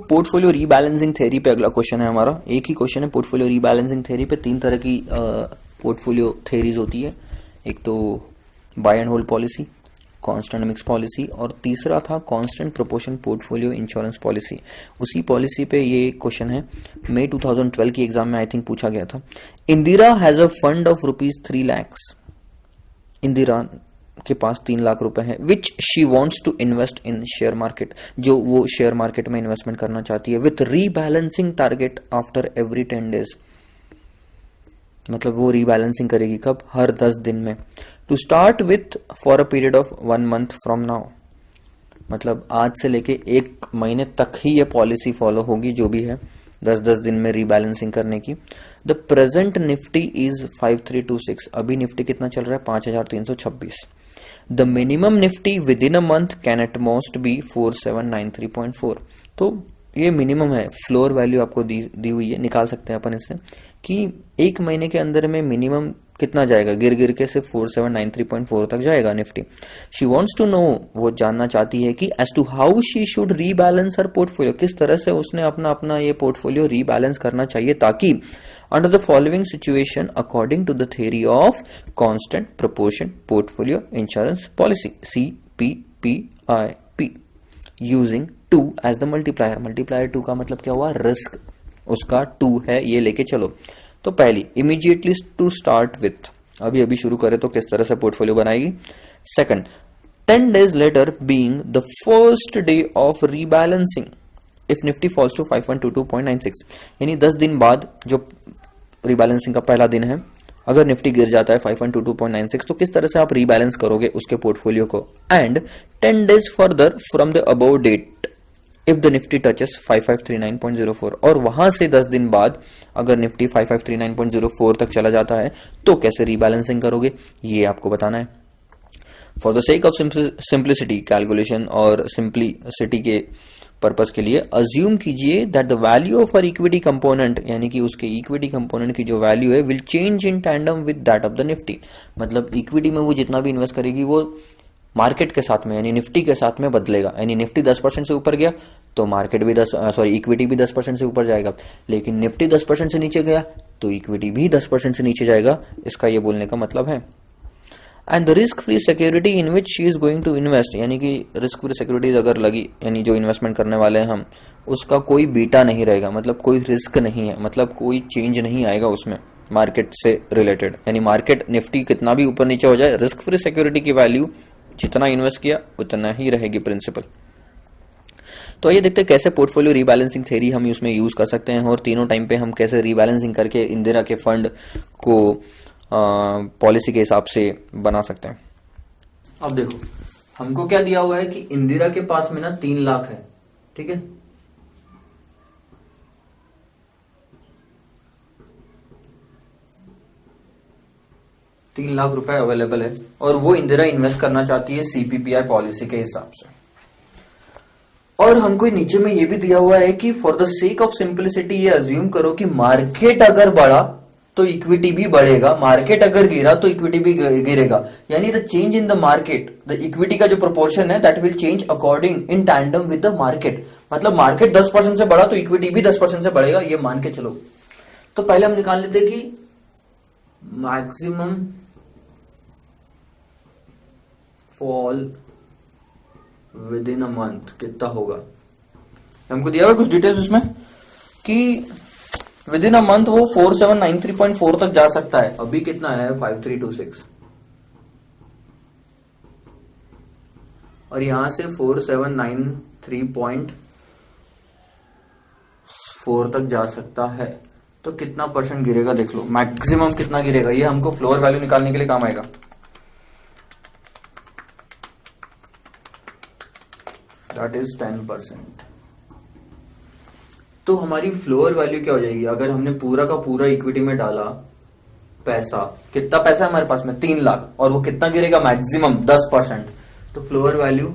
Portfolio rebalancing theory पे अगला question है हमारा। एक ही क्वेश्चन है पोर्टफोलियो रीबैलेंसिंग थ्योरी पे। तीन तरह की पोर्टफोलियो थ्योरीज होती है। एक तो buy and hold policy, constant mix policy, और तीसरा था constant proportion portfolio insurance policy. उसी पॉलिसी पे ये क्वेश्चन है। मई 2012 की एग्जाम में आई थिंक पूछा गया था। Indira has a fund of ₹3 lakh. Indira के पास 3 लाख रुपए है, which she wants to invest in share market, जो वो शेयर मार्केट में इन्वेस्टमेंट करना चाहती है, with rebalancing target after every 10 days. मतलब वो रीबैलेंसिंग करेगी कब? हर 10 दिन में। To start with for a period of 1 month from now. मतलब आज से लेके 1 महीने तक ही ये पॉलिसी फॉलो होगी, जो भी है 10-10 दिन में रीबैलेंसिंग करने की। The present Nifty is 5326। अभी निफ्टी कितना चल रहा है? 5326। The minimum Nifty within a month can at most be 4793.4। तो ये मिनिमम है, फ्लोर वैल्यू आपको दी हुई है, निकाल सकते हैं अपन इससे कि 1 महीने के अंदर में मिनिमम कितना जाएगा, गिर गिर के सिर्फ 4793.4 तक जाएगा Nifty. She wants to know, वो जानना चाहती है कि as to how she should rebalance her portfolio, किस तरह से उसने अपना ये पोर्टफोलियो रीबैलेंस करना चाहिए, ताकि under the following situation according to the theory of constant proportion portfolio insurance policy CPPIP using 2 as the multiplier. Multiplier 2 का मतलब क्या हुआ? रिस्क उसका 2 है, ये लेके चलो। तो पहली, इमीडिएटली टू स्टार्ट विथ, अभी शुरू करे तो किस तरह से पोर्टफोलियो बनाएगी। Second, 10 days later being the first day of rebalancing if Nifty falls to 5122.96। यानी 10 दिन बाद जो रीबैलेंसिंग का पहला दिन है, अगर निफ्टी गिर जाता है 5122.96, तो किस तरह से आप रीबैलेंस करोगे उसके पोर्टफोलियो को। And 10 days further from the above date if the Nifty touches 5539.04। और वहां से 10 दिन बाद अगर निफ्टी 5539.04 तक चला जाता है तो कैसे रीबैलेंसिंग करोगे, ये आपको बताना है। For the sake of simplicity calculation और सिंप्लिसिटी के पर्पस के लिए अज्यूम कीजिए that the value of her equity component, यानी कि उसके इक्विटी कंपोनेंट की जो वैल्यू है, will change in tandem with that of the Nifty. मतलब इक्विटी में वो जितना भी इन्वेस्ट करेगी वो मार्केट के साथ में, यानी निफ्टी के साथ में बदलेगा। यानी निफ्टी 10% से ऊपर गया तो मार्केट भी इक्विटी भी 10% से ऊपर जाएगा, लेकिन निफ्टी 10% से नीचे गया तो इक्विटी भी 10% से नीचे जाएगा। इसका ये बोलने का मतलब है। And the risk free security in which she is going to invest, यानी कि रिस्क फ्री सिक्योरिटीज अगर लगी, यानी जो इन्वेस्टमेंट करने वाले हैं हम, उसका कोई बीटा नहीं रहेगा, मतलब कोई रिस्क नहीं है, मतलब कोई चेंज नहीं आएगा उसमें मार्केट से रिलेटेड। यानी मार्केट निफ्टी कितना भी ऊपर नीचे हो जाए, रिस्क फ्री सिक्योरिटी की वैल्यू जितना इन्वेस्ट किया उतना ही रहेगी प्रिंसिपल। तो ये देखते हैं कैसे पोर्टफोलियो रीबैलेंसिंग थ्योरी हम उसमें यूज कर सकते हैं, और तीनों टाइम पे हम कैसे रीबैलेंसिंग करके इंदिरा के फंड को पॉलिसी के हिसाब से बना सकते हैं। अब देखो हमको क्या दिया हुआ है कि इंदिरा के पास में ना 3 लाख है, ठीक है। ₹3 लाख अवेलेबल है और वो इंदिरा इन्वेस्ट करना चाहती है CPPI पॉलिसी के हिसाब से। और हमको नीचे में ये भी दिया हुआ है कि for the sake of simplicity ये अज्यूम करो कि मार्केट अगर बढ़ा तो इक्विटी भी बढ़ेगा, मार्केट अगर गिरा तो इक्विटी भी गिरेगा। यानी the change in the market, the equity का जो प्रोपोर्शन है that will change according in tandem with the market. मतलब मार्केट 10% से बढ़ा तो इक्विटी भी 10% से बढ़ेगा, ये मान के चलो। तो पहले हम निकाल लेते कि maximum fall with in a month कितना होगा। हमको दिया हुआ कुछ डिटेल्स उसमें कि विद इन अ मंथ वो 4793.4 तक जा सकता है। अभी कितना है 5326, और यहां से 4793.4 तक जा सकता है। तो कितना परसेंट गिरेगा देख लो, मैक्सिमम कितना गिरेगा, ये हमको फ्लोर वैल्यू निकालने के लिए काम आएगा। That is 10%। तो हमारी फ्लोर वैल्यू क्या हो जाएगी, अगर हमने पूरा का पूरा इक्विटी में डाला पैसा, कितना पैसा है हमारे पास में 3 लाख, और वो कितना गिरेगा मैक्सिमम 10%। तो floor value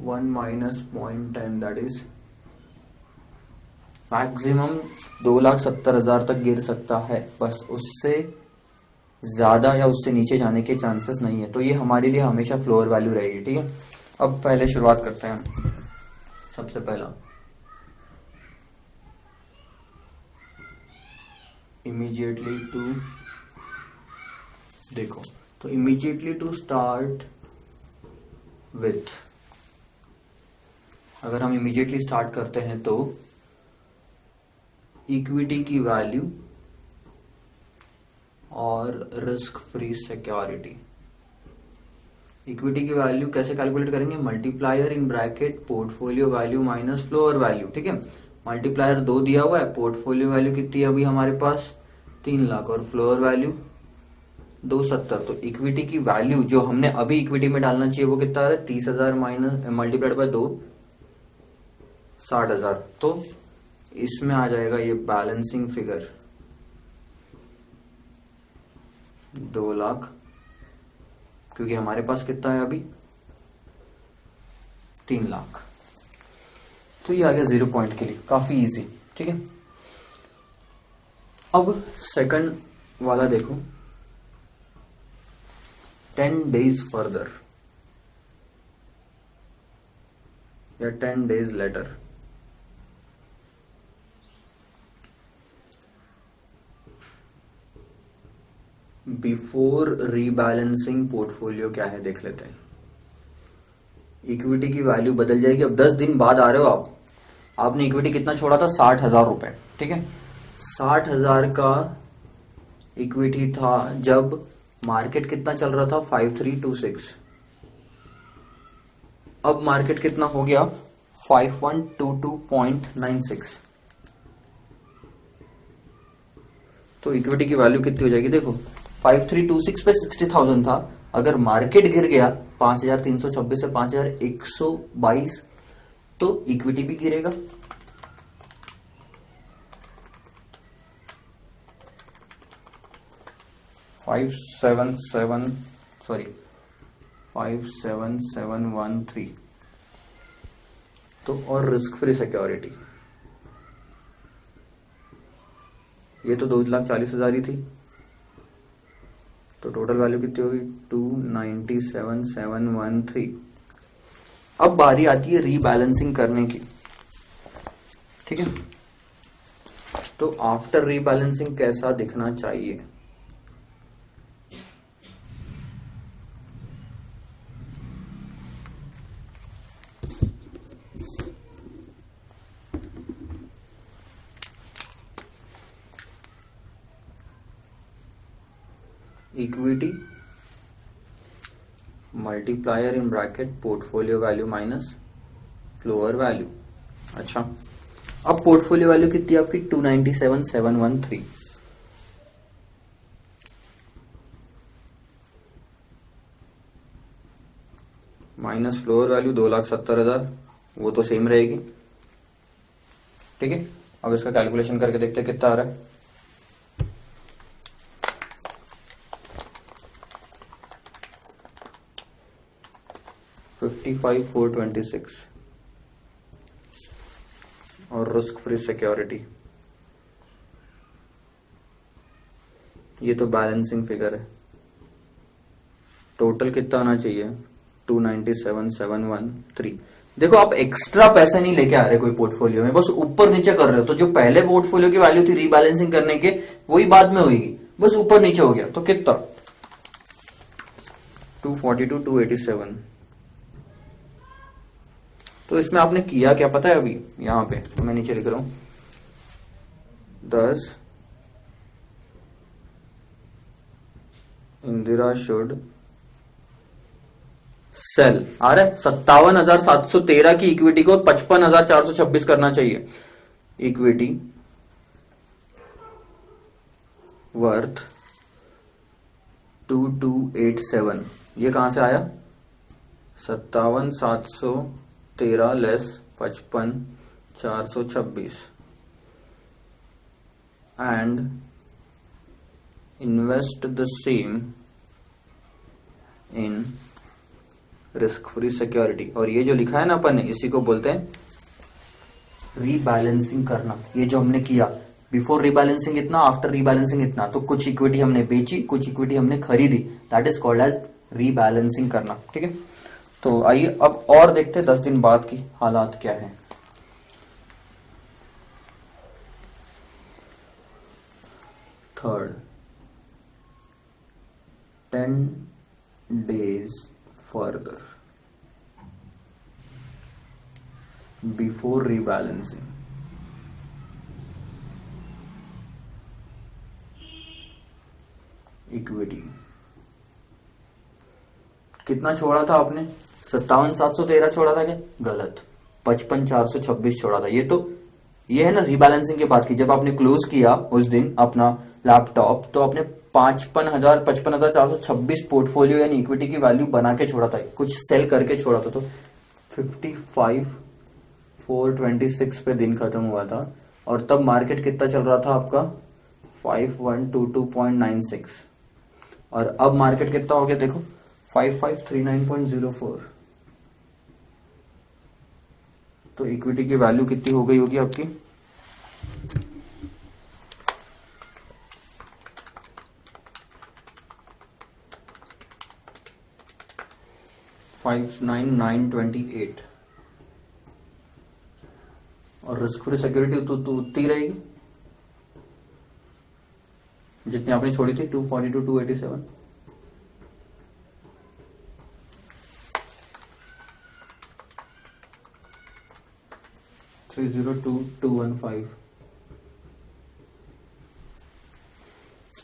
1 minus 0.10 that is maximum 2,70,000 तक गिर सकता है, बस उससे ज्यादा या उससे नीचे जाने के चांसेस नहीं है, तो ये हमारे लिए हमेशा फ्लोर वैल्यू रहेगी। ठीक है, अब पहले शुरुआत करते हैं हम। सबसे पहला इमीडिएटली टू, देखो तो इमीडिएटली टू स्टार्ट विथ, अगर हम इमीडिएटली स्टार्ट करते हैं तो इक्विटी की वैल्यू और रिस्क फ्री सिक्योरिटी। इक्विटी की वैल्यू कैसे कैलकुलेट करेंगे, multiplier in bracket portfolio value minus floor value. ठीक है, मल्टीप्लायर 2 दिया हुआ है, पोर्टफोलियो वैल्यू कितनी है अभी हमारे पास 3 लाख और फ्लोर वैल्यू 270। तो इक्विटी की वैल्यू जो हमने अभी इक्विटी में डालना चाहिए वो कितना आ रहा है, 30,000 माइनस मल्टीप्लाइड बाय 2, 60,000। तो इसमें आ जाएगा ये बैलेंसिंग फिगर 2 लाख, क्योंकि हमारे पास कितना है अभी 3 लाख। तो ये आ गया 0 पॉइंट के लिए, काफी इजी। ठीक है, अब सेकंड वाला देखो, 10 days फर्दर या 10 days later. Before rebalancing portfolio क्या है देख लेते हैं। इक्विटी की वैल्यू बदल जाएगी। अब 10 दिन बाद आ रहे हो आप, आपने इक्विटी कितना छोड़ा था, 60,000 रुपए। ठीक है, 60,000 का इक्विटी था जब मार्केट कितना चल रहा था, 5326। अब मार्केट कितना हो गया, 5122.96। तो इक्विटी की वैल्यू कितनी हो जाएगी, देखो 5326 पे 60,000 था, अगर मार्केट गिर गया 5,326 से 5,122 तो इक्विटी भी गिरेगा। Five seven 57,713। तो और रिस्क फ्री सिक्योरिटी ये तो 2,40,000 ही थी, तो टोटल वैल्यू कितनी होगी 297,713। अब बारी आती है रीबैलेंसिंग करने की। ठीक है, तो आफ्टर रीबैलेंसिंग कैसा दिखना चाहिए, equity multiplier in bracket portfolio value minus floor value. अच्छा, अब पोर्टफोलियो वैल्यू कितनी आपकी 297,713। माइनस फ्लोअर वैल्यू 2,70,000, वो तो सेम रहेगी। ठीक है, अब इसका कैलकुलेशन करके देखते हैं कितना आ रहा है। $55,426 और रिस्क फ्री सिक्योरिटी, ये तो बैलेंसिंग फिगर है। टोटल कितना आना चाहिए 297,713। देखो आप एक्स्ट्रा पैसे नहीं लेके आ रहे कोई पोर्टफोलियो में, बस ऊपर नीचे कर रहे हो। तो जो पहले पोर्टफोलियो की वैल्यू थी रीबैलेंसिंग करने के, वही बाद में होगी, बस ऊपर नीचे हो गया। तो कितना 242, 287। तो इसमें आपने किया क्या पता है, अभी यहां पे तो मैं नीचे लिख रहा हूं 10 इंदिरा शुड सेल आ रहा है 57,713 की इक्विटी को 55,426 करना चाहिए। इक्विटी वर्थ 2287, ये कहां से आया 57,713 less 55,426 and invest the same in risk free security. और ये जो लिखा है ना अपन ने, इसी को बोलते हैं रीबैलेंसिंग करना। ये जो हमने किया बिफोर रीबैलेंसिंग इतना, आफ्टर रीबैलेंसिंग इतना, तो कुछ इक्विटी हमने बेची, कुछ इक्विटी हमने खरीदी, that is called as rebalancing करना। ठीक है, तो आइए अब और देखते हैं 10 दिन बाद की हालात क्या है। Third, 10 days further before rebalancing, equity कितना छोड़ा था आपने? 57,713 छोड़ा था क्या? गलत, 55,426 छोड़ा था। ये है ना रीबैलेंसिंग के बाद की, जब आपने क्लोज किया उस दिन अपना लैपटॉप, तो आपने 55,426 पोर्टफोलियो यानी इक्विटी की वैल्यू बना के छोड़ा था, कुछ सेल करके छोड़ा था। तो 55,426 पे दिन खत्म हुआ था, और तब मार्केट कितना चल रहा था आपका? 5122.96, और अब मार्केट कितना हो गया देखो, 5539.04। तो इक्विटी की वैल्यू कितनी हो गई होगी आपकी? 59,928, और रिस्क फ्री सिक्योरिटी तो उतनी रहेगी जितनी आपने छोड़ी थी, 242, 287। $302,215।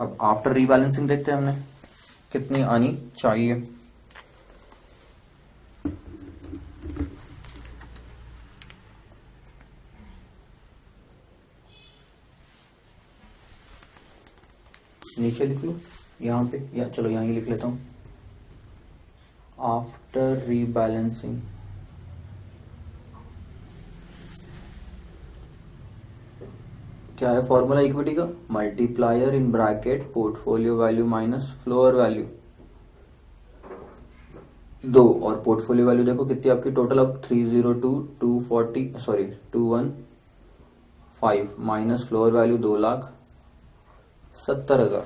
अब आफ्टर रीबैलेंसिंग देखते हैं हमने कितनी आनी चाहिए। नीचे लिख लो यहां पे, या चलो यहां ही लिख लेता हूं, आफ्टर रीबैलेंसिंग क्या है फॉर्मूला इक्विटी का? Multiplier in bracket portfolio value minus floor value 2, और पोर्टफोलियो वैल्यू देखो कितनी आपकी टोटल, अब 215 माइनस फ्लोर वैल्यू 2,70,000,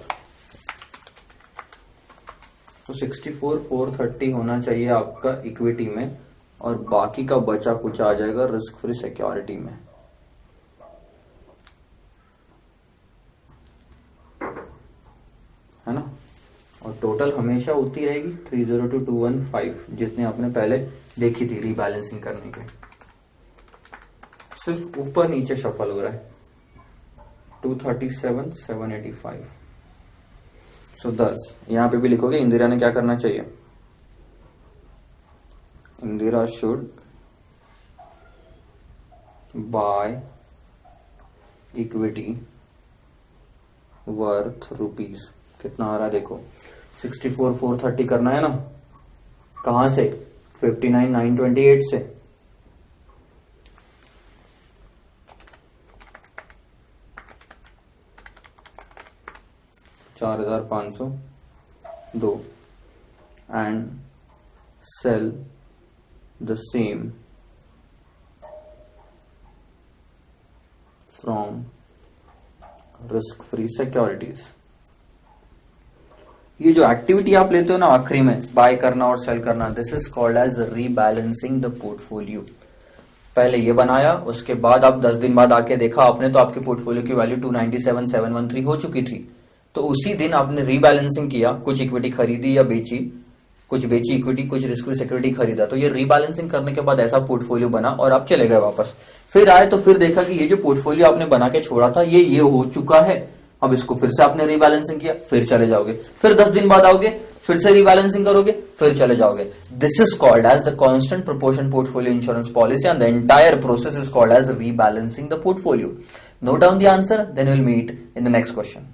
तो 64,430 होना चाहिए आपका इक्विटी में, और बाकी का बचा कुछ आ जाएगा रिस्क फ्री सिक्योरिटी में। है ना, और टोटल हमेशा उतनी रहेगी 302,215 जितने आपने पहले देखी थी रीबैलेंसिंग करने के, सिर्फ ऊपर नीचे शफल हो रहा है। 237,785। सो 10 यहां पे भी लिखोगे, इंदिरा ने क्या करना चाहिए? Indira should by equity worth rupees, कितना आ रहा है देखो, 64,430 करना है ना, कहां से? 59,928 से। $4,502 and sell the same from risk-free securities। ये जो एक्टिविटी आप लेते हो ना आखिरी में, बाय करना और सेल करना, this is called as rebalancing the portfolio. पहले ये बनाया, उसके बाद आप 10 दिन बाद आके देखा आपने, तो आपके पोर्टफोलियो की वैल्यू 297,713 हो चुकी थी। तो उसी दिन आपने रीबैलेंसिंग किया, कुछ इक्विटी खरीदी या बेची, कुछ बेची इक्विटी, कुछ रिस्क फ्री सिक्योरिटी खरीदा, तो ये रीबैलेंसिंग करने के बाद ऐसा पोर्टफोलियो बना, और आप चले गए वापस। फिर आए तो फिर देखा कि ये जो पोर्टफोलियो आपने बना के छोड़ा था ये हो चुका है, अब इसको फिर से आपने रीबैलेंसिंग किया, फिर चले जाओगे, फिर 10 दिन बाद आओगे, फिर से रीबैलेंसिंग करोगे, फिर चले जाओगे। This is called as the constant proportion portfolio insurance policy, and the entire process is called as rebalancing the portfolio. Note down the answer, then will meet in the next question.